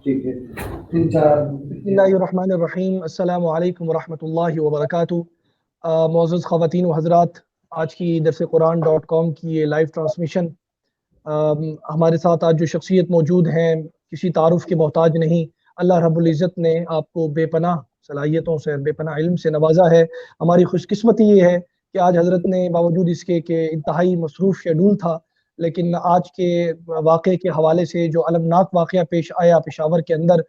ٹھیک ہے، تین چار بسم اللہ الرحمن الرحیم، السلام علیکم ورحمۃ اللہ وبرکاتہ۔ معزز خواتین و حضرات، آج کی درس قرآن .com کی یہ لائیو ٹرانسمیشن، ہمارے ساتھ آج جو شخصیت موجود ہیں کسی تعارف کے محتاج نہیں۔ اللہ رب العزت نے آپ کو بے پناہ صلاحیتوں سے، بے پناہ علم سے نوازا ہے۔ ہماری خوش قسمتی یہ ہے کہ آج حضرت نے باوجود اس کے کہ انتہائی مصروف شیڈول تھا، لیکن آج کے واقعے کے حوالے سے جو المناک واقعہ پیش آیا پشاور کے اندر،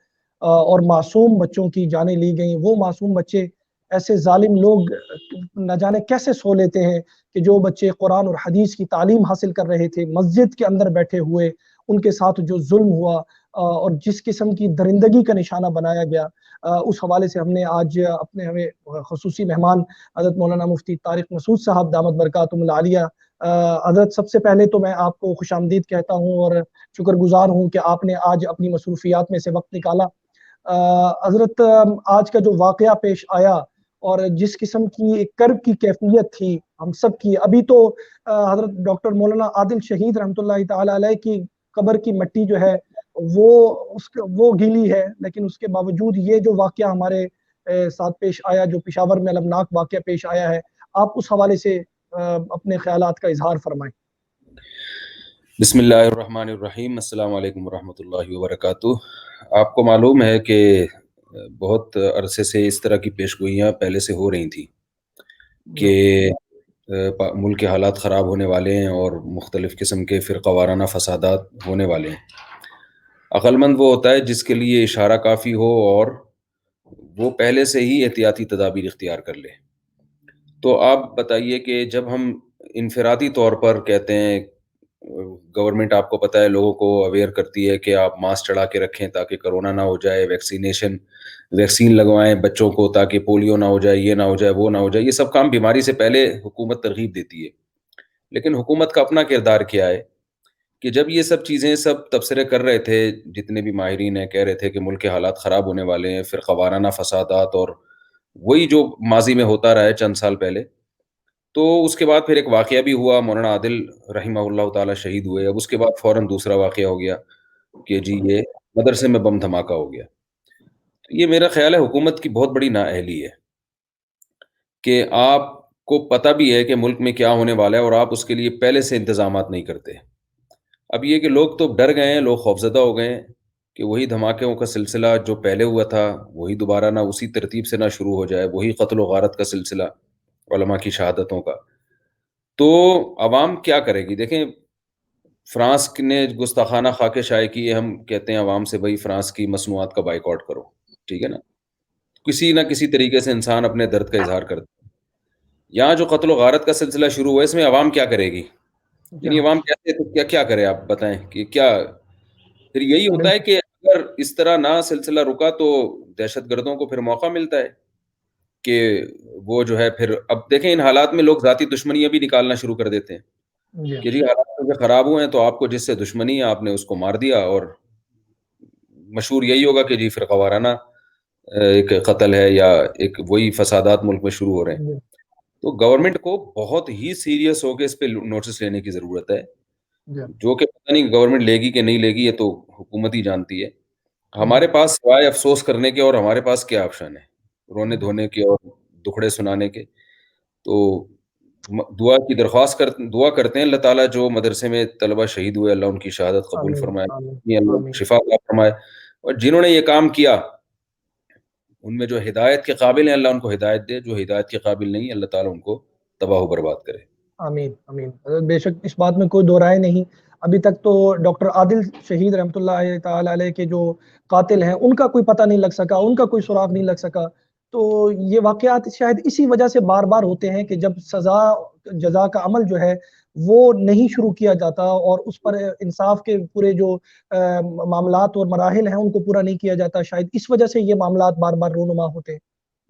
اور معصوم بچوں کی جانیں لی گئیں، وہ معصوم بچے، ایسے ظالم لوگ نہ جانے کیسے سو لیتے ہیں کہ جو بچے قرآن اور حدیث کی تعلیم حاصل کر رہے تھے، مسجد کے اندر بیٹھے ہوئے، ان کے ساتھ جو ظلم ہوا اور جس قسم کی درندگی کا نشانہ بنایا گیا، اس حوالے سے ہم نے آج اپنے ہمیں خصوصی مہمان حضرت مولانا مفتی طارق مسعود صاحب دامت برکاتہم العالیہ، حضرت سب سے پہلے تو میں آپ کو خوش آمدید کہتا ہوں اور شکر گزار ہوں کہ آپ نے آج اپنی مصروفیات میں سے وقت نکالا۔ حضرت، آج کا جو واقعہ پیش آیا اور جس قسم کی ایک کرب کی کیفیت تھی ہم سب کی، ابھی تو حضرت ڈاکٹر مولانا عادل شہید رحمۃ اللہ تعالی علیہ کی قبر کی مٹی جو ہے وہ گیلی ہے، لیکن اس کے باوجود یہ جو واقعہ ہمارے ساتھ پیش آیا، جو پشاور میں المناک واقعہ پیش آیا ہے، آپ اس حوالے سے اپنے خیالات کا اظہار فرمائیں۔ بسم اللہ الرحمن الرحیم، السلام علیکم ورحمۃ اللہ وبرکاتہ۔ آپ کو معلوم ہے کہ بہت عرصے سے اس طرح کی پیش گوئیاں پہلے سے ہو رہی تھیں کہ ملک کے حالات خراب ہونے والے ہیں اور مختلف قسم کے فرقہ وارانہ فسادات ہونے والے ہیں۔ عقل مند وہ ہوتا ہے جس کے لیے اشارہ کافی ہو اور وہ پہلے سے ہی احتیاطی تدابیر اختیار کر لے۔ تو آپ بتائیے کہ جب ہم انفرادی طور پر کہتے ہیں، گورنمنٹ آپ کو پتہ ہے لوگوں کو اویئر کرتی ہے کہ آپ ماسک چڑھا کے رکھیں تاکہ کرونا نہ ہو جائے، ویکسین لگوائیں بچوں کو تاکہ پولیو نہ ہو جائے، یہ نہ ہو جائے، وہ نہ ہو جائے، یہ سب کام بیماری سے پہلے حکومت ترغیب دیتی ہے۔ لیکن حکومت کا اپنا کردار کیا ہے کہ جب یہ سب چیزیں سب تبصرے کر رہے تھے، جتنے بھی ماہرین ہیں کہہ رہے تھے کہ ملک کے حالات خراب ہونے والے ہیں، فرقہ وارانہ فسادات اور وہی جو ماضی میں ہوتا رہا ہے چند سال پہلے، تو اس کے بعد پھر ایک واقعہ بھی ہوا، مولانا عادل رحمہ اللہ تعالی شہید ہوئے۔ اب اس کے بعد فوراً دوسرا واقعہ ہو گیا کہ جی یہ مدرسے میں بم دھماکہ ہو گیا۔ تو یہ میرا خیال ہے حکومت کی بہت بڑی نااہلی ہے کہ آپ کو پتہ بھی ہے کہ ملک میں کیا ہونے والا ہے اور آپ اس کے لیے پہلے سے انتظامات نہیں کرتے۔ اب یہ کہ لوگ تو ڈر گئے ہیں، لوگ خوفزدہ ہو گئے ہیں کہ وہی دھماکوں کا سلسلہ جو پہلے ہوا تھا وہی دوبارہ نہ اسی ترتیب سے نہ شروع ہو جائے، وہی قتل و غارت کا سلسلہ علماء کی شہادتوں کا۔ تو عوام کیا کرے گی؟ دیکھیں، فرانس نے گستاخانہ خاکے شائع کی ہے، ہم کہتے ہیں عوام سے بھائی فرانس کی مصنوعات کا بائیکاٹ کرو، ٹھیک ہے نا؟ کسی نہ کسی طریقے سے انسان اپنے درد کا اظہار کرتا ہے۔ یہاں جو قتل و غارت کا سلسلہ شروع ہوا ہے، اس میں عوام کیا کرے گی؟ یعنی عوام کیسے تو کیا کرے؟ آپ بتائیں کہ کیا پھر یہی ہوتا ہے کہ اگر اس طرح نہ سلسلہ رکا تو دہشت گردوں کو پھر موقع ملتا ہے کہ وہ جو ہے پھر اب دیکھیں ان حالات میں لوگ ذاتی دشمنیاں بھی نکالنا شروع کر دیتے ہیں کہ جی حالات خراب ہوئے ہیں تو آپ کو جس سے دشمنی ہے آپ نے اس کو مار دیا، اور مشہور یہی ہوگا کہ جی فرقہ وارانہ ایک قتل ہے یا ایک وہی فسادات ملک میں شروع ہو رہے ہیں۔ تو گورنمنٹ کو بہت ہی سیریس ہو کے اس پہ نوٹس لینے کی ضرورت ہے، جو کہ پتہ نہیں گورنمنٹ لے گی کہ نہیں لے گی، یہ تو حکومت ہی جانتی ہے۔ ہمارے پاس سوائے افسوس کرنے کے اور ہمارے پاس کیا آپشن ہے؟ رونے دھونے کے اور دکھڑے سنانے کے؟ تو دعا کرتے ہیں اللہ تعالیٰ جو مدرسے میں طلبہ شہید ہوئے، اللہ ان کی شہادت قبول فرمائے، اللہ شفا عطا فرمائے، اور جنہوں نے یہ کام کیا ان میں جو ہدایت کے قابل ہیں اللہ ان کو ہدایت دے، جو ہدایت کے قابل نہیں اللہ تعالیٰ ان کو تباہ و برباد کرے۔ آمین آمین۔ بے شک اس بات میں کوئی دو رائے نہیں۔ ابھی تک تو ڈاکٹر عادل شہید رحمۃ اللہ تعالی علیہ کے جو قاتل ہیں ان کا کوئی پتہ نہیں لگ سکا، ان کا کوئی سراغ نہیں لگ سکا۔ تو یہ واقعات شاید اسی وجہ سے بار بار ہوتے ہیں کہ جب سزا جزا کا عمل جو ہے وہ نہیں شروع کیا جاتا اور اس پر انصاف کے پورے جو معاملات اور مراحل ہیں ان کو پورا نہیں کیا جاتا، شاید اس وجہ سے یہ معاملات بار بار رونما ہوتے ہیں۔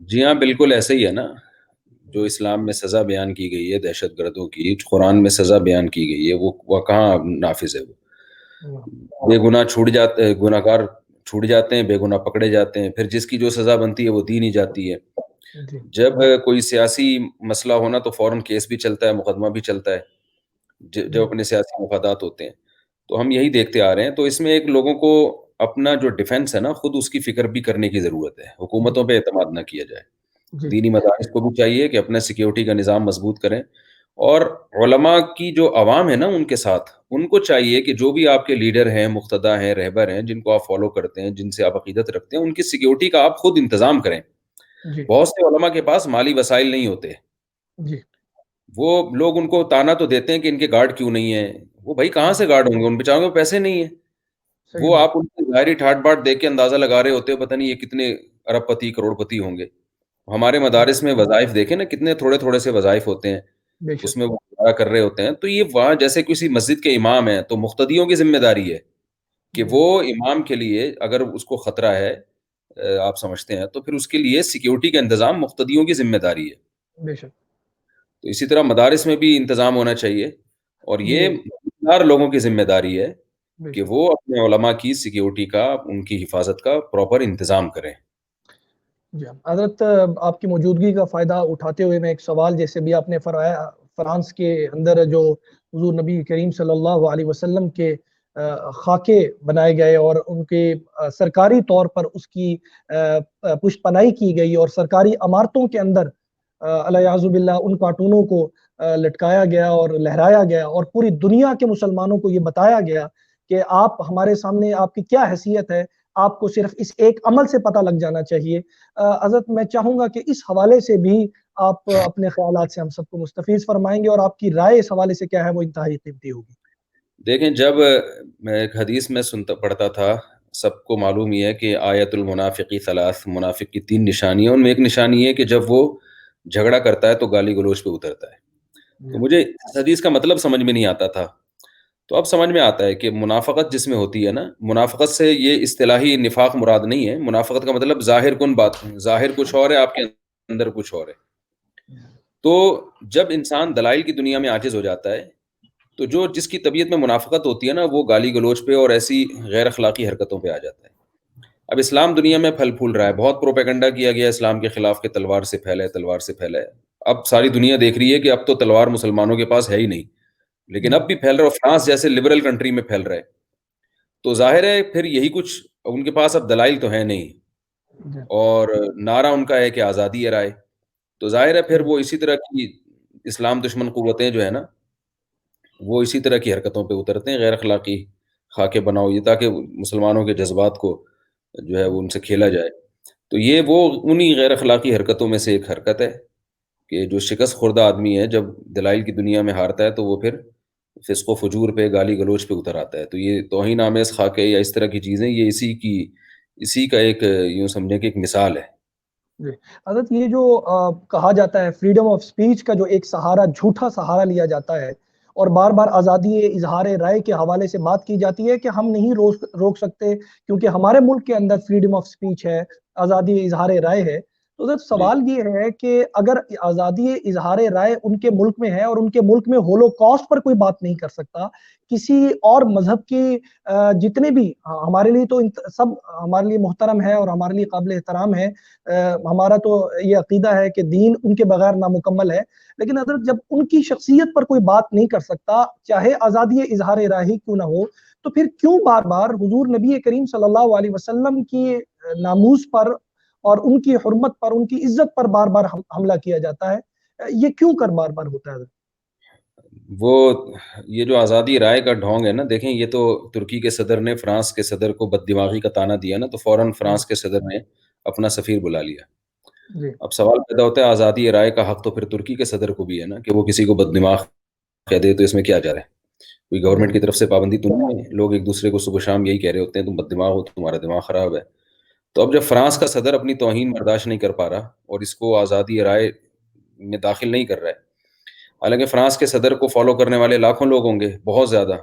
جی ہاں، بالکل ایسا ہی ہے نا۔ جو اسلام میں سزا بیان کی گئی ہے دہشت گردوں کی، قرآن میں سزا بیان کی گئی ہے، وہ کہاں نافذ ہے؟ وہ بے گناہ گناہ گار چھوٹ جاتے ہیں، بے گناہ پکڑے جاتے ہیں، پھر جس کی جو سزا بنتی ہے وہ دی نہیں جاتی ہے۔ جب کوئی سیاسی مسئلہ ہونا تو فوراً کیس بھی چلتا ہے، مقدمہ بھی چلتا ہے جب اپنے سیاسی مفادات ہوتے ہیں۔ تو ہم یہی دیکھتے آ رہے ہیں۔ تو اس میں ایک لوگوں کو اپنا جو ڈیفنس ہے نا خود اس کی فکر بھی کرنے کی ضرورت ہے. حکومتوں پہ اعتماد نہ کیا جائے. جی دینی مدارس کو بھی چاہیے کہ اپنا سیکیورٹی کا نظام مضبوط کریں, اور علماء کی جو عوام ہے نا ان کے ساتھ, ان کو چاہیے کہ جو بھی آپ کے لیڈر ہیں, مقتدی ہیں, رہبر ہیں, جن کو آپ فالو کرتے ہیں, جن سے آپ عقیدت رکھتے ہیں, ان کی سیکیورٹی کا آپ خود انتظام کریں. جی بہت سے علماء کے پاس مالی وسائل نہیں ہوتے. جی وہ لوگ ان کو تانا تو دیتے ہیں کہ ان کے گارڈ کیوں نہیں ہیں. وہ بھائی کہاں سے گارڈ ہوں گے, ان بیچاروں کے پیسے نہیں ہیں. صحیح وہ بات. آپ ان کی ظاہری ٹھاٹ باٹ دیکھ کے اندازہ لگا رہے ہوتے ہو پتہ نہیں یہ کتنے ارب پتی کروڑ پتی ہوں گے. ہمارے مدارس میں وظائف دیکھیں نا, کتنے تھوڑے تھوڑے سے وظائف ہوتے ہیں, بے اس شک. میں وہ ادا کر رہے ہوتے ہیں. تو یہ وہاں جیسے کسی مسجد کے امام ہیں تو مقتدیوں کی ذمہ داری ہے کہ جی وہ امام کے لیے اگر اس کو خطرہ ہے آپ سمجھتے ہیں, تو پھر اس کے لیے سیکیورٹی کا انتظام مقتدیوں کی ذمہ داری ہے. بے شک. تو اسی طرح مدارس میں بھی انتظام ہونا چاہیے, اور یہ جی ہر لوگوں کی ذمہ داری ہے بے کہ شک. وہ اپنے علماء کی سیکیورٹی کا, ان کی حفاظت کا پراپر انتظام کریں. جی حضرت, آپ کی موجودگی کا فائدہ اٹھاتے ہوئے میں ایک سوال, جیسے بھی آپ نے فرمایا فرانس کے اندر جو حضور نبی کریم صلی اللہ علیہ وسلم کے خاکے بنائے گئے اور ان کے سرکاری طور پر اس کی پشت پناہی کی گئی, اور سرکاری عمارتوں کے اندر الیاذ باللہ ان کارٹونوں کو لٹکایا گیا اور لہرایا گیا, اور پوری دنیا کے مسلمانوں کو یہ بتایا گیا کہ آپ ہمارے سامنے, آپ کی کیا حیثیت ہے, آپ کو صرف اس ایک عمل سے پتہ لگ جانا چاہیے. حضرت میں چاہوں گا کہ اس حوالے سے بھی آپ اپنے خیالات سے ہم سب کو مستفیض فرمائیں گے, اور آپ کی رائے اس حوالے سے کیا ہے وہ انتہائی قیمتی ہوگی. دیکھیں, جب میں ایک حدیث میں پڑھتا تھا, سب کو معلوم ہی ہے کہ آیت المنافقی ثلاث, منافق کی 3 نشانیاں, ان میں ایک نشانی ہے کہ جب وہ جھگڑا کرتا ہے تو گالی گلوچ پہ اترتا ہے. تو مجھے اس حدیث کا مطلب سمجھ میں نہیں آتا تھا, تو اب سمجھ میں آتا ہے کہ منافقت جس میں ہوتی ہے نا, منافقت سے یہ اصطلاحی نفاق مراد نہیں ہے. منافقت کا مطلب ظاہر کن بات, ظاہر کچھ اور ہے, آپ کے اندر کچھ اور ہے. تو جب انسان دلائل کی دنیا میں عاجز ہو جاتا ہے, تو جس کی طبیعت میں منافقت ہوتی ہے نا, وہ گالی گلوچ پہ اور ایسی غیر اخلاقی حرکتوں پہ آ جاتا ہے. اب اسلام دنیا میں پھل پھول رہا ہے, بہت پروپیگنڈا کیا گیا اسلام کے خلاف کہ تلوار سے پھیلے, تلوار سے پھیلے. اب ساری دنیا دیکھ رہی ہے کہ اب تو تلوار مسلمانوں کے پاس ہے ہی نہیں, لیکن اب بھی پھیل رہا ہے, فرانس جیسے لبرل کنٹری میں پھیل رہا ہے. تو ظاہر ہے پھر یہی کچھ, ان کے پاس اب دلائل تو ہے نہیں, اور نعرہ ان کا ہے کہ آزادی ہے رائے. تو ظاہر ہے پھر وہ اسی طرح کی اسلام دشمن قوتیں جو ہے نا, وہ اسی طرح کی حرکتوں پہ اترتے ہیں, غیر اخلاقی خاکے بناؤ, یہ تاکہ مسلمانوں کے جذبات کو جو ہے وہ ان سے کھیلا جائے. تو یہ وہ انہی غیر اخلاقی حرکتوں میں سے ایک حرکت ہے کہ جو شکست خوردہ آدمی ہے, جب دلائل کی دنیا میں ہارتا ہے تو وہ پھر فسق و فجور پہ, گالی گلوچ پہ اتر آتا ہے. تو یہ توہین آمیز خاکے یا اس طرح کی چیزیں, یہ اسی کا ایک یوں سمجھیں کہ ایک مثال ہے. جی حضرت, یہ جو کہا جاتا ہے فریڈم آف سپیچ کا جو ایک سہارا, جھوٹا سہارا لیا جاتا ہے, اور بار بار آزادی اظہار رائے کے حوالے سے بات کی جاتی ہے کہ ہم نہیں روک سکتے کیونکہ ہمارے ملک کے اندر فریڈم آف سپیچ ہے, آزادی اظہار رائے ہے. تو حضرت سوال یہ ہے کہ اگر آزادی اظہار رائے ان کے ملک میں ہے, اور ان کے ملک میں ہولوکاسٹ پر کوئی بات نہیں کر سکتا, کسی اور مذہب کی جتنے بھی, ہمارے لیے تو سب ہمارے لیے محترم ہے اور ہمارے لیے قابل احترام ہے, ہمارا تو یہ عقیدہ ہے کہ دین ان کے بغیر نامکمل ہے, لیکن حضرت جب ان کی شخصیت پر کوئی بات نہیں کر سکتا, چاہے آزادی اظہار رائے ہی کیوں نہ ہو, تو پھر کیوں بار بار حضور نبی کریم صلی اللہ علیہ وسلم کی ناموس پر اور ان کی حرمت پر, ان کی عزت پر بار بار حملہ کیا جاتا ہے؟ یہ کیوں کر بار بار ہوتا ہے؟ وہ یہ جو آزادی رائے کا ڈھونگ ہے نا, دیکھیں یہ تو ترکی کے صدر نے فرانس کے صدر کو بد دماغی کا تانا دیا نا, تو فوراً فرانس کے صدر نے اپنا سفیر بلا لیا. جی اب سوال پیدا ہوتا ہے, آزادی رائے کا حق تو پھر ترکی کے صدر کو بھی ہے نا کہ وہ کسی کو بد دماغ کہہ دے, تو اس میں کیا جا رہا ہے؟ کوئی گورنمنٹ کی طرف سے پابندی تو نہیں ہے, لوگ ایک دوسرے کو صبح شام یہی کہہ رہے ہوتے ہیں تم بد دماغ ہو, تمہارا دماغ خراب ہے. تو اب جب فرانس کا صدر اپنی توہین برداشت نہیں کر پا رہا اور اس کو آزادی رائے میں داخل نہیں کر رہا ہے, حالانکہ فرانس کے صدر کو فالو کرنے والے لاکھوں لوگ ہوں گے, بہت زیادہ,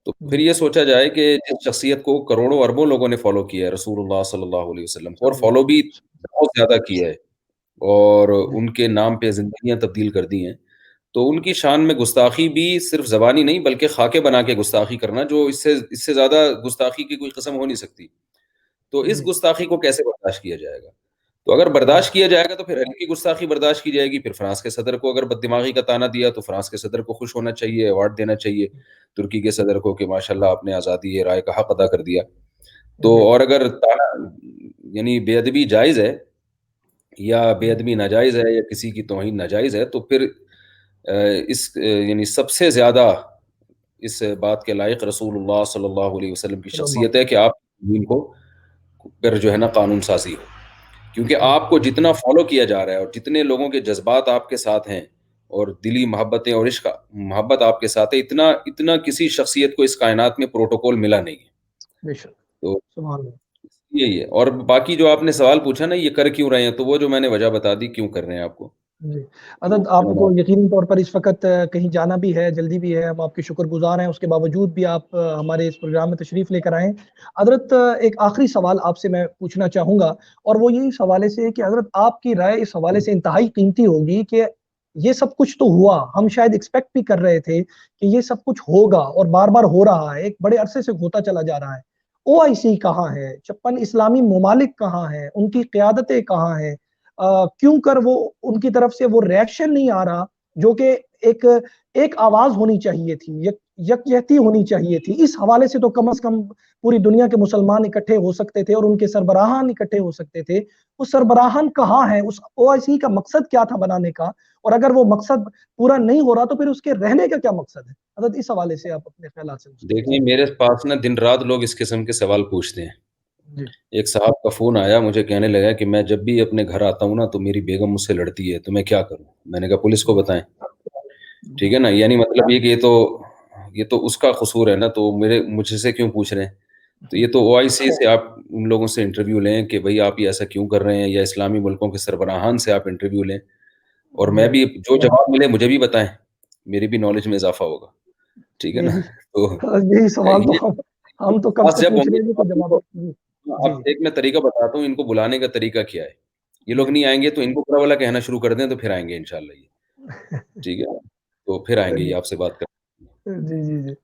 تو پھر یہ سوچا جائے کہ جس شخصیت کو کروڑوں اربوں لوگوں نے فالو کیا ہے, رسول اللہ صلی اللہ علیہ وسلم کو, اور فالو بھی بہت زیادہ کیا ہے, اور ان کے نام پہ زندگیاں تبدیل کر دی ہیں, تو ان کی شان میں گستاخی بھی صرف زبانی نہیں بلکہ خاکے بنا کے گستاخی کرنا, جو اس سے زیادہ گستاخی کی کوئی قسم ہو نہیں سکتی. تو اس گستاخی کو کیسے برداشت کیا جائے گا؟ تو اگر برداشت کیا جائے گا تو پھر ہلکی گستاخی برداشت کی جائے گی. پھر فرانس کے صدر کو اگر بد دماغی کا تانا دیا تو فرانس کے صدر کو خوش ہونا چاہیے, ایوارڈ دینا چاہیے ترکی کے صدر کو کہ ماشاءاللہ آپ نے آزادی رائے کا حق ادا کر دیا. تو اور اگر یعنی بے ادبی جائز ہے یا بے ادبی ناجائز ہے یا کسی کی توہین ناجائز ہے تو پھر اس یعنی سب سے زیادہ اس بات کے لائق رسول اللہ صلی اللہ علیہ وسلم کی شخصیت ہے کہ آپ دین کو پھر جو ہے نا قانون سازی ہو، کیونکہ آپ کو جتنا فالو کیا جا رہا ہے اور جتنے لوگوں کے جذبات آپ کے ساتھ ہیں اور دلی محبتیں اور عشق محبت آپ کے ساتھ ہے، اتنا کسی شخصیت کو اس کائنات میں پروٹوکول ملا نہیں ہے. تو یہی ہے. اور باقی جو آپ نے سوال پوچھا نا یہ کر کیوں رہے ہیں، تو وہ جو میں نے وجہ بتا دی کیوں کر رہے ہیں آپ کو. جی حضرت، آپ کو یقینی طور پر اس وقت کہیں جانا بھی ہے، جلدی بھی ہے، ہم آپ کے شکر گزار ہیں، اس کے باوجود بھی آپ ہمارے اس پروگرام میں تشریف لے کر آئیں. حضرت ایک آخری سوال آپ سے میں پوچھنا چاہوں گا، اور وہ یہی اس حوالے سے ہے کہ حضرت آپ کی رائے اس حوالے سے انتہائی قیمتی ہوگی کہ یہ سب کچھ تو ہوا، ہم شاید ایکسپیکٹ بھی کر رہے تھے کہ یہ سب کچھ ہوگا اور بار بار ہو رہا ہے، ایک بڑے عرصے سے ہوتا چلا جا رہا ہے. OIC کہاں ہے؟ 56 اسلامی ممالک کہاں ہیں؟ ان کی قیادتیں کہاں ہیں؟ کیوں کر وہ ان کی طرف سے وہ ریئیکشن نہیں آ رہا جو کہ ایک آواز ہونی چاہیے تھی، یکجہتی ہونی چاہیے تھی. اس حوالے سے تو کم از کم پوری دنیا کے مسلمان اکٹھے ہو سکتے تھے اور ان کے سربراہان اکٹھے ہو سکتے تھے. وہ سربراہان کہاں ہیں؟ اس OIC کا مقصد کیا تھا بنانے کا؟ اور اگر وہ مقصد پورا نہیں ہو رہا تو پھر اس کے رہنے کا کیا مقصد ہے؟ حضرت اس حوالے سے آپ اپنے خیالات سے. دیکھیں میرے پاس نا دن رات لوگ اس قسم کے سوال پوچھتے ہیں. ایک صاحب کا فون آیا، مجھے کہنے لگا کہ میں جب بھی اپنے گھر آتا ہوں نا تو میری بیگم مجھ سے لڑتی ہے، تو میں کیا کروں؟ میں نے کہا پولیس کو بتائیں. ٹھیک ہے نا، یعنی مطلب یہ کہ یہ تو اس کا قصور ہے نا، تو مجھ سے کیوں پوچھ رہے ہیں؟ تو یہ تو OIC سے آپ ان لوگوں سے انٹرویو لیں کہ بھئی آپ یہ ایسا کیوں کر رہے ہیں، یا اسلامی ملکوں کے سربراہان سے آپ انٹرویو لیں، اور میں بھی جو جواب ملے مجھے بھی بتائیں، میری بھی نالج میں اضافہ ہوگا. ٹھیک ہے نا. تو یہی سوال تو ہم تو کب سے پوچھ رہے ہیں کہ جواب. اب ایک میں طریقہ بتاتا ہوں ان کو بلانے کا طریقہ کیا ہے. یہ لوگ نہیں آئیں گے تو ان کو برا والا کہنا شروع کر دیں تو پھر آئیں گے انشاءاللہ. یہ ٹھیک ہے، تو پھر آئیں گے یہ آپ سے بات کریں. جی جی جی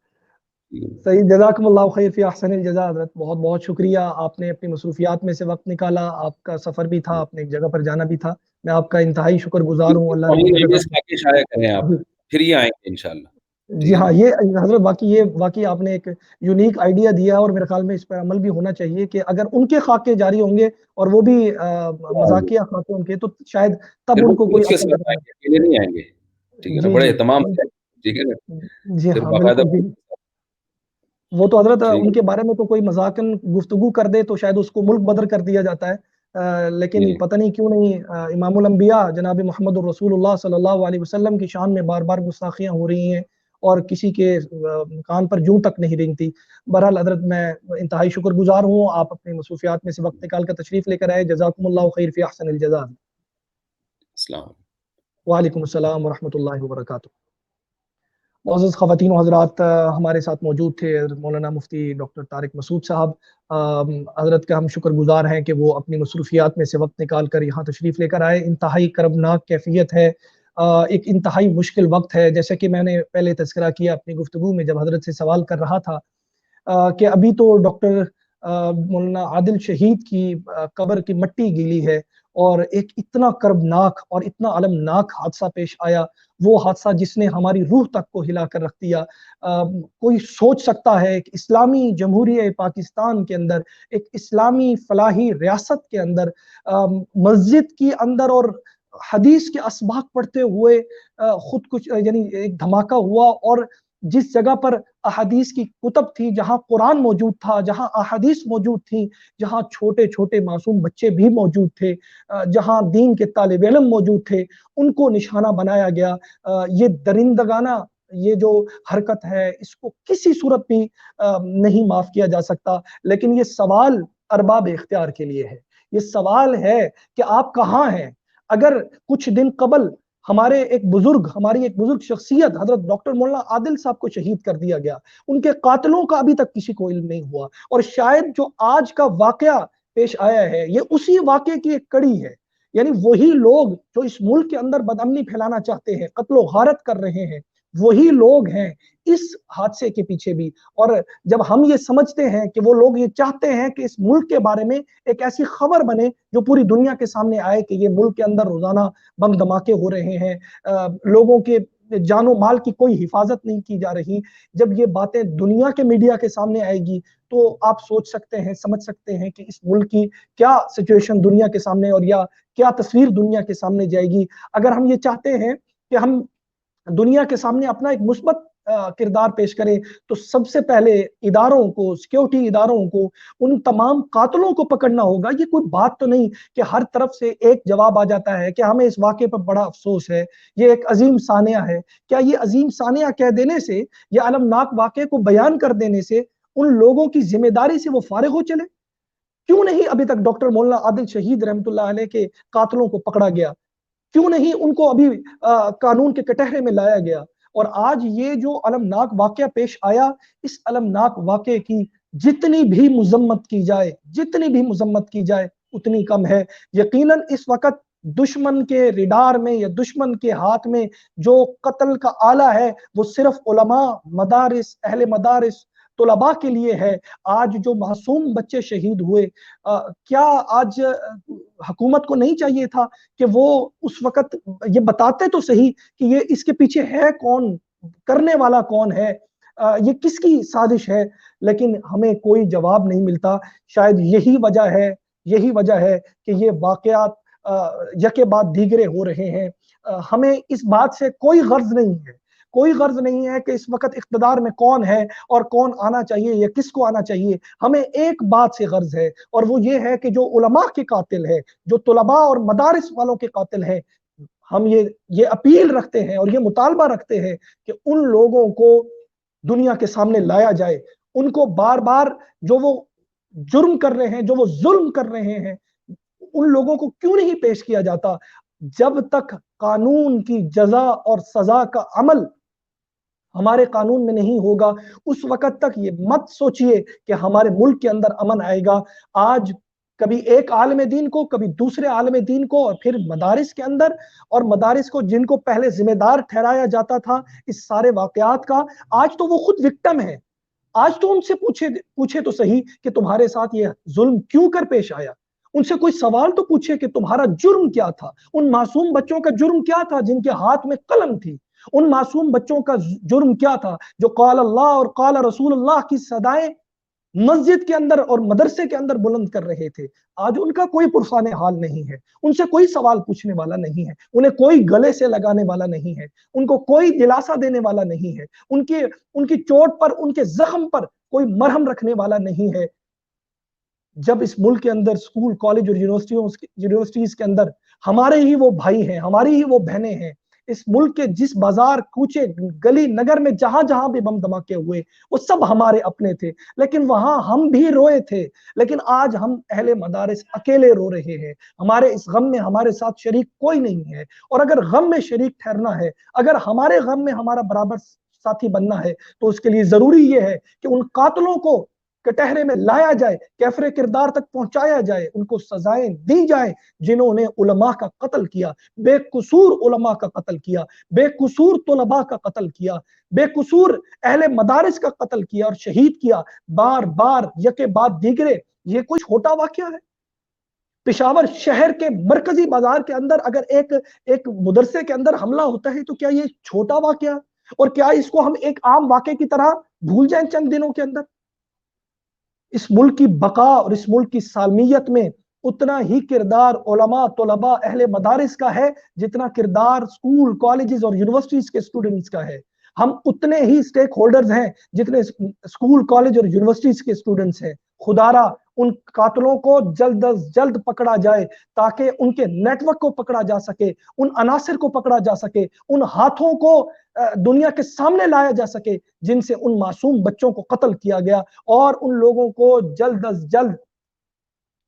صحیح. جزاکم اللہ خیر فی احسن الجزاء. حضرت بہت بہت شکریہ، آپ نے اپنی مصروفیات میں سے وقت نکالا، آپ کا سفر بھی تھا، آپ نے ایک جگہ پر جانا بھی تھا. میں آپ کا انتہائی شکر گزار ہوں. اللہ نے شائع کریں آپ، پھر یہ آئیں گے انشاءاللہ. جی ہاں، یہ حضرت واقعی آپ نے ایک یونیک آئیڈیا دیا، اور میرے خیال میں اس پر عمل بھی ہونا چاہیے کہ اگر ان کے خاکے جاری ہوں گے اور وہ بھی مذاقیہ خاکے ان کے، تو شاید تب ان کو کوئی نہیں آئیں گے. ٹھیک ہے نا، بڑے اہتمام سے. ٹھیک ہے نا. جی ہاں بالکل. وہ تو حضرت ان کے بارے میں تو کوئی مذاقن گفتگو کر دے تو شاید اس کو ملک بدر کر دیا جاتا ہے، لیکن پتہ نہیں کیوں نہیں امام الانبیاء جناب محمد الرسول اللہ صلی اللہ علیہ وسلم کی شان میں بار بار گستاخیاں ہو رہی ہیں اور کسی کے کان پر جوں تک نہیں رینگتی. بہرحال حضرت میں انتہائی شکر گزار ہوں، آپ اپنی مصروفیات میں سے وقت نکال کر تشریف لے کر آئے. جزاکم اللہ خیر فی احسن الجزاء. السلام. وعلیکم السلام ورحمۃ اللہ وبرکاتہ. معزز خواتین و حضرات، ہمارے ساتھ موجود تھے مولانا مفتی ڈاکٹر طارق مسعود صاحب. حضرت کا ہم شکر گزار ہیں کہ وہ اپنی مصروفیات میں سے وقت نکال کر یہاں تشریف لے کر آئے. انتہائی کربناک کیفیت ہے، ایک انتہائی مشکل وقت ہے. جیسے کہ میں نے پہلے تذکرہ کیا اپنی گفتگو میں جب حضرت سے سوال کر رہا تھا کہ ابھی تو ڈاکٹر مولانا عادل شہید کی قبر کی مٹی گیلی ہے، اور ایک اتنا کربناک اور اتنا المناک حادثہ پیش آیا، وہ حادثہ جس نے ہماری روح تک کو ہلا کر رکھ دیا. کوئی سوچ سکتا ہے کہ اسلامی جمہوریہ پاکستان کے اندر، ایک اسلامی فلاحی ریاست کے اندر، مسجد کی اندر اور حدیث کے اسباق پڑھتے ہوئے خود کچھ یعنی ایک دھماکہ ہوا، اور جس جگہ پر احادیث کی کتب تھی، جہاں قرآن موجود تھا، جہاں احادیث موجود تھی، جہاں چھوٹے چھوٹے معصوم بچے بھی موجود تھے، جہاں دین کے طالب علم موجود تھے، ان کو نشانہ بنایا گیا. یہ درندگانہ یہ جو حرکت ہے، اس کو کسی صورت بھی نہیں معاف کیا جا سکتا. لیکن یہ سوال ارباب اختیار کے لیے ہے. یہ سوال ہے کہ آپ کہاں ہیں؟ اگر کچھ دن قبل ہماری ایک بزرگ شخصیت حضرت ڈاکٹر مولانا عادل صاحب کو شہید کر دیا گیا، ان کے قاتلوں کا ابھی تک کسی کو علم نہیں ہوا، اور شاید جو آج کا واقعہ پیش آیا ہے یہ اسی واقعے کی ایک کڑی ہے. یعنی وہی لوگ جو اس ملک کے اندر بدامنی پھیلانا چاہتے ہیں، قتل و غارت کر رہے ہیں، وہی لوگ ہیں اس حادثے کے پیچھے بھی. اور جب ہم یہ سمجھتے ہیں کہ وہ لوگ یہ چاہتے ہیں کہ اس ملک کے بارے میں ایک ایسی خبر بنے جو پوری دنیا کے سامنے آئے کہ یہ ملک کے اندر روزانہ بم دھماکے ہو رہے ہیں، لوگوں کے جان و مال کی کوئی حفاظت نہیں کی جا رہی، جب یہ باتیں دنیا کے میڈیا کے سامنے آئے گی تو آپ سوچ سکتے ہیں، سمجھ سکتے ہیں کہ اس ملک کی کیا سچویشن دنیا کے سامنے اور یا کیا تصویر دنیا کے سامنے جائے گی۔ اگر ہم یہ چاہتے ہیں کہ ہم دنیا کے سامنے اپنا ایک مثبت کردار پیش کریں تو سب سے پہلے اداروں کو، سیکیورٹی اداروں کو، ان تمام قاتلوں کو پکڑنا ہوگا۔ یہ کوئی بات تو نہیں کہ ہر طرف سے ایک جواب آ جاتا ہے کہ ہمیں اس واقعے پر بڑا افسوس ہے، یہ ایک عظیم سانحہ ہے۔ کیا یہ عظیم سانحہ کہہ دینے سے یا المناک واقعے کو بیان کر دینے سے ان لوگوں کی ذمہ داری سے وہ فارغ ہو چلے؟ کیوں نہیں ابھی تک ڈاکٹر مولانا عادل شہید رحمۃ اللہ علیہ کے قاتلوں کو پکڑا گیا؟ کیوں نہیں ان کو ابھی قانون کے کٹہرے میں لایا گیا؟ اور آج یہ جو المناک واقعہ پیش آیا، اس المناک واقعے کی جتنی بھی مذمت کی جائے، جتنی بھی مذمت کی جائے اتنی کم ہے۔ یقیناً اس وقت دشمن کے ریڈار میں یا دشمن کے ہاتھ میں جو قتل کا آلہ ہے وہ صرف علماء، مدارس، اہل مدارس، طلباء کے لیے ہے۔ آج جو معصوم بچے شہید ہوئے، کیا آج حکومت کو نہیں چاہیے تھا کہ وہ اس وقت یہ بتاتے تو صحیح کہ یہ اس کے پیچھے ہے کون، کرنے والا کون ہے، یہ کس کی سازش ہے؟ لیکن ہمیں کوئی جواب نہیں ملتا۔ شاید یہی وجہ ہے کہ یہ واقعات یکے بعد دیگرے ہو رہے ہیں۔ ہمیں اس بات سے کوئی غرض نہیں ہے کہ اس وقت اقتدار میں کون ہے اور کون آنا چاہیے یا کس کو آنا چاہیے۔ ہمیں ایک بات سے غرض ہے اور وہ یہ ہے کہ جو علماء کے قاتل ہے، جو طلباء اور مدارس والوں کے قاتل ہیں، ہم یہ اپیل رکھتے ہیں اور یہ مطالبہ رکھتے ہیں کہ ان لوگوں کو دنیا کے سامنے لایا جائے۔ ان کو بار بار جو وہ جرم کر رہے ہیں، جو وہ ظلم کر رہے ہیں، ان لوگوں کو کیوں نہیں پیش کیا جاتا؟ جب تک قانون کی جزا اور سزا کا عمل ہمارے قانون میں نہیں ہوگا، اس وقت تک یہ مت سوچئے کہ ہمارے ملک کے اندر امن آئے گا۔ آج کبھی ایک عالم دین کو، کبھی دوسرے عالم دین کو، اور پھر مدارس کے اندر، اور مدارس کو جن کو پہلے ذمہ دار ٹھہرایا جاتا تھا اس سارے واقعات کا، آج تو وہ خود وکٹم ہے۔ آج تو ان سے پوچھے تو صحیح کہ تمہارے ساتھ یہ ظلم کیوں کر پیش آیا؟ ان سے کوئی سوال تو پوچھے کہ تمہارا جرم کیا تھا؟ ان معصوم بچوں کا جرم کیا تھا جن کے ہاتھ میں قلم تھی؟ ان معصوم بچوں کا جرم کیا تھا جو قال اللہ اور قال رسول اللہ کی صدائیں مسجد کے اندر اور مدرسے کے اندر بلند کر رہے تھے؟ آج ان کا کوئی پرسان حال نہیں ہے، ان سے کوئی سوال پوچھنے والا نہیں ہے، انہیں کوئی گلے سے لگانے والا نہیں ہے، ان کو کوئی دلاسا دینے والا نہیں ہے، ان کی چوٹ پر، ان کے زخم پر کوئی مرہم رکھنے والا نہیں ہے۔ جب اس ملک کے اندر سکول، کالج اور یونیورسٹیز کے اندر ہمارے ہی وہ بھائی ہیں، ہماری ہی وہ بہنیں ہیں، اس ملک کے جس بازار، کوچے، گلی، نگر میں جہاں جہاں بھی بم دھماکے ہوئے وہ سب ہمارے اپنے تھے، لیکن وہاں ہم بھی روئے تھے۔ لیکن آج ہم اہل مدارس اکیلے رو رہے ہیں، ہمارے اس غم میں ہمارے ساتھ شریک کوئی نہیں ہے۔ اور اگر غم میں شریک ٹھہرنا ہے، اگر ہمارے غم میں ہمارا برابر ساتھی بننا ہے تو اس کے لیے ضروری یہ ہے کہ ان قاتلوں کو کٹہرے میں لایا جائے، کیفر کردار تک پہنچایا جائے، ان کو سزائیں دی جائیں جنہوں نے علماء کا قتل کیا، بے قصور علماء کا قتل کیا، بے قصور طلباء کا قتل کیا، بے قصور اہل مدارس کا قتل کیا اور شہید کیا، بار بار یکے بعد دیگرے۔ یہ کوئی چھوٹا واقعہ ہے؟ پشاور شہر کے مرکزی بازار کے اندر اگر ایک مدرسے کے اندر حملہ ہوتا ہے تو کیا یہ چھوٹا واقعہ؟ اور کیا اس کو ہم ایک عام واقعے کی طرح بھول جائیں چند دنوں کے اندر؟ اس ملک کی بقا اور اس ملک کی سالمیت میں اتنا ہی کردار علماء، طلباء، اہل مدارس کا ہے جتنا کردار سکول، کالجز اور یونیورسٹیز کے اسٹوڈنٹس کا ہے۔ ہم اتنے ہی سٹیک ہولڈرز ہیں جتنے سکول، کالج اور یونیورسٹیز کے اسٹوڈنٹس ہیں۔ خدا را ان قاتلوں کو جلد از جلد پکڑا جائے تاکہ ان کے نیٹ ورک کو پکڑا جا سکے، ان عناصر کو پکڑا جا سکے، ان ہاتھوں کو دنیا کے سامنے لایا جا سکے جن سے ان معصوم بچوں کو قتل کیا گیا، اور ان لوگوں کو جلد از جلد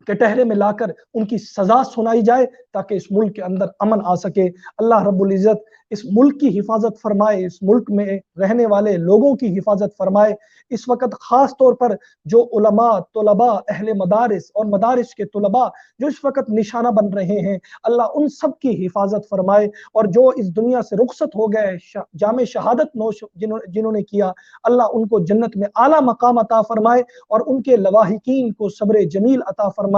کٹہرے میں لا کر ان کی سزا سنائی جائے تاکہ اس ملک کے اندر امن آ سکے۔ اللہ رب العزت اس ملک کی حفاظت فرمائے، اس ملک میں رہنے والے لوگوں کی حفاظت فرمائے۔ اس وقت خاص طور پر جو علماء، طلباء، اہل مدارس اور مدارس کے طلباء جو اس وقت نشانہ بن رہے ہیں، اللہ ان سب کی حفاظت فرمائے، اور جو اس دنیا سے رخصت ہو گئے، جام شہادت نوش جنہوں نے کیا، اللہ ان کو جنت میں اعلیٰ مقام عطا فرمائے اور ان کے لواحقین کو صبر جمیل عطا فرمائے۔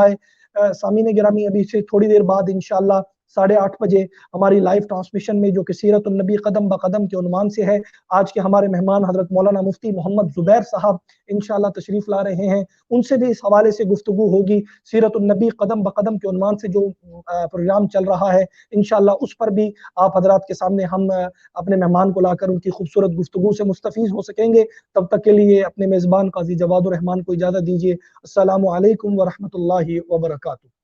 سامعین گرامی، ابھی سے تھوڑی دیر بعد انشاءاللہ 8:30 بجے ہماری لائیو ٹرانسمیشن میں جو کہ سیرت النبی قدم بقدم کے عنوان سے ہے، آج کے ہمارے مہمان حضرت مولانا مفتی محمد زبیر صاحب انشاءاللہ تشریف لا رہے ہیں، ان سے بھی اس حوالے سے گفتگو ہوگی۔ سیرت النبی قدم بقدم کے عنوان سے جو پروگرام چل رہا ہے انشاءاللہ اس پر بھی آپ حضرات کے سامنے ہم اپنے مہمان کو لا کر ان کی خوبصورت گفتگو سے مستفیض ہو سکیں گے۔ تب تک کے لیے اپنے میزبان قاضی جواد الرحمان کو اجازت دیجیے۔ السلام علیکم ورحمۃ اللہ وبرکاتہ۔